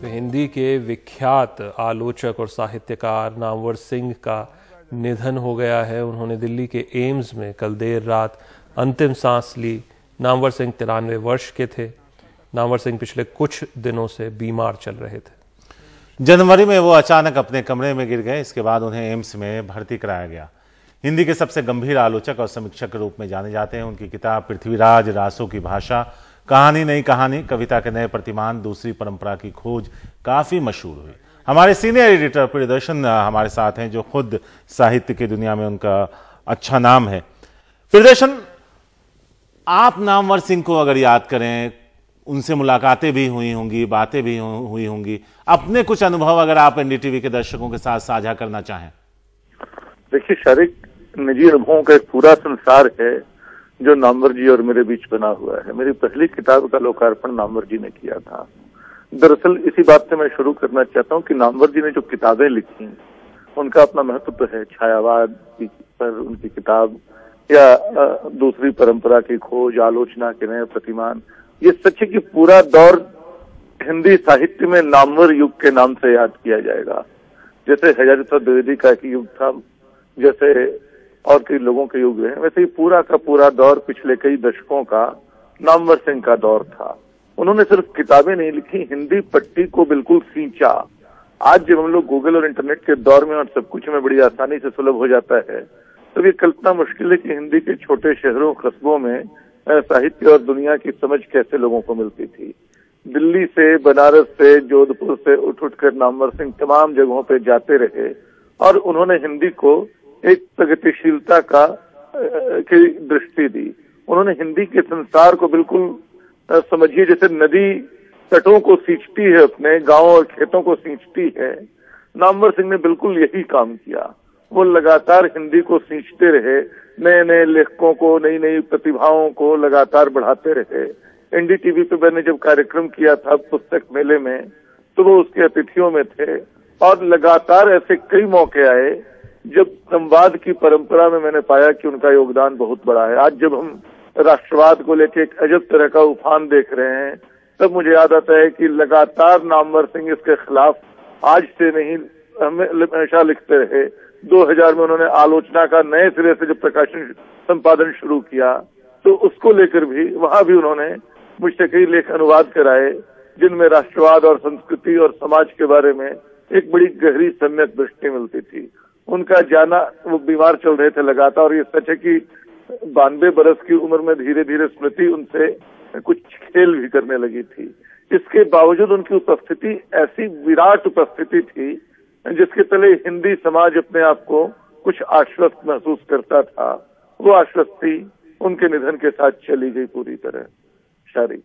हिंदी के विख्यात आलोचक और साहित्यकार नामवर सिंह का निधन हो गया है। उन्होंने दिल्ली के एम्स में कल देर रात अंतिम सांस ली। नामवर सिंह 93 वर्ष के थे। नामवर सिंह पिछले कुछ दिनों से बीमार चल रहे थे। जनवरी में वो अचानक अपने कमरे में गिर गए। इसके बाद उन्हें एम्स में भर्ती कराया गया। हिंदी के सबसे गंभीर आलोचक और समीक्षक के रूप में जाने जाते हैं। उनकी किताब पृथ्वीराज रासों की भाषा, कहानी नई कहानी, कविता के नए प्रतिमान, दूसरी परंपरा की खोज काफी मशहूर हुई। हमारे सीनियर एडिटर प्रियदर्शन हमारे साथ हैं, जो खुद साहित्य की दुनिया में उनका अच्छा नाम है। प्रियदर्शन, आप नामवर सिंह को अगर याद करें, उनसे मुलाकातें भी हुई होंगी, बातें भी हुई होंगी, अपने कुछ अनुभव अगर आप एनडीटीवी के दर्शकों के साथ साझा करना चाहें। देखिए शारिक, निजी अनुभवों का एक पूरा संसार है जो नामवर जी और मेरे बीच बना हुआ है। मेरी पहली किताब का लोकार्पण नामवर जी ने किया था। दरअसल इसी बात से मैं शुरू करना चाहता हूँ कि नामवर जी ने जो किताबें लिखी उनका अपना महत्व तो है। छायावाद पर उनकी किताब, या दूसरी परंपरा की खोज, आलोचना के नए प्रतिमान, ये सच है कि पूरा दौर हिंदी साहित्य में नामवर युग के नाम से याद किया जाएगा। जैसे हजारीप्रसाद द्विवेदी का एक युग था, जैसे और कई लोगों के युग हैं, वैसे ही पूरा का पूरा दौर पिछले कई दशकों का नामवर सिंह का दौर था। उन्होंने सिर्फ किताबें नहीं लिखी, हिंदी पट्टी को बिल्कुल सींचा। आज जब हम लोग गूगल और इंटरनेट के दौर में और सब कुछ में बड़ी आसानी से सुलभ हो जाता है, तो ये कल्पना मुश्किल है कि हिंदी के छोटे शहरों कस्बों में साहित्य और दुनिया की समझ कैसे लोगों को मिलती थी। दिल्ली से, बनारस से, जोधपुर से उठ कर नामवर सिंह तमाम जगहों पे जाते रहे और उन्होंने हिंदी को एक प्रगतिशीलता की दृष्टि दी। उन्होंने हिंदी के संसार को बिल्कुल समझिए जैसे नदी तटों को सींचती है, अपने गांवों और खेतों को सींचती है। नामवर सिंह ने बिल्कुल यही काम किया। वो लगातार हिंदी को सींचते रहे, नए नए लेखकों को, नई नई प्रतिभाओं को लगातार बढ़ाते रहे। एनडीटीवी पे मैंने जब कार्यक्रम किया था पुस्तक मेले में, तो वो उसके अतिथियों में थे और लगातार ऐसे कई मौके आए जब संवाद की परंपरा में मैंने पाया कि उनका योगदान बहुत बड़ा है। आज जब हम राष्ट्रवाद को लेकर एक अजब तरह का उफान देख रहे हैं, तब मुझे याद आता है कि लगातार नामवर सिंह इसके खिलाफ आज से नहीं हमेशा लिखते रहे। 2000 में उन्होंने आलोचना का नए सिरे से जब प्रकाशन संपादन शुरू किया, तो उसको लेकर भी वहां भी उन्होंने मुझसे कई लेख अनुवाद कराए, जिनमें राष्ट्रवाद और संस्कृति और समाज के बारे में एक बड़ी गहरी सम्यक दृष्टि मिलती थी। उनका जाना, वो बीमार चल रहे थे लगातार, और ये सच है कि 92 बरस की उम्र में धीरे धीरे स्मृति उनसे कुछ खेल भी करने लगी थी। इसके बावजूद उनकी उपस्थिति ऐसी विराट उपस्थिति थी जिसके तले हिंदी समाज अपने आप को कुछ आश्वस्त महसूस करता था। वो आश्वस्ति उनके निधन के साथ चली गई पूरी तरह। शारिक।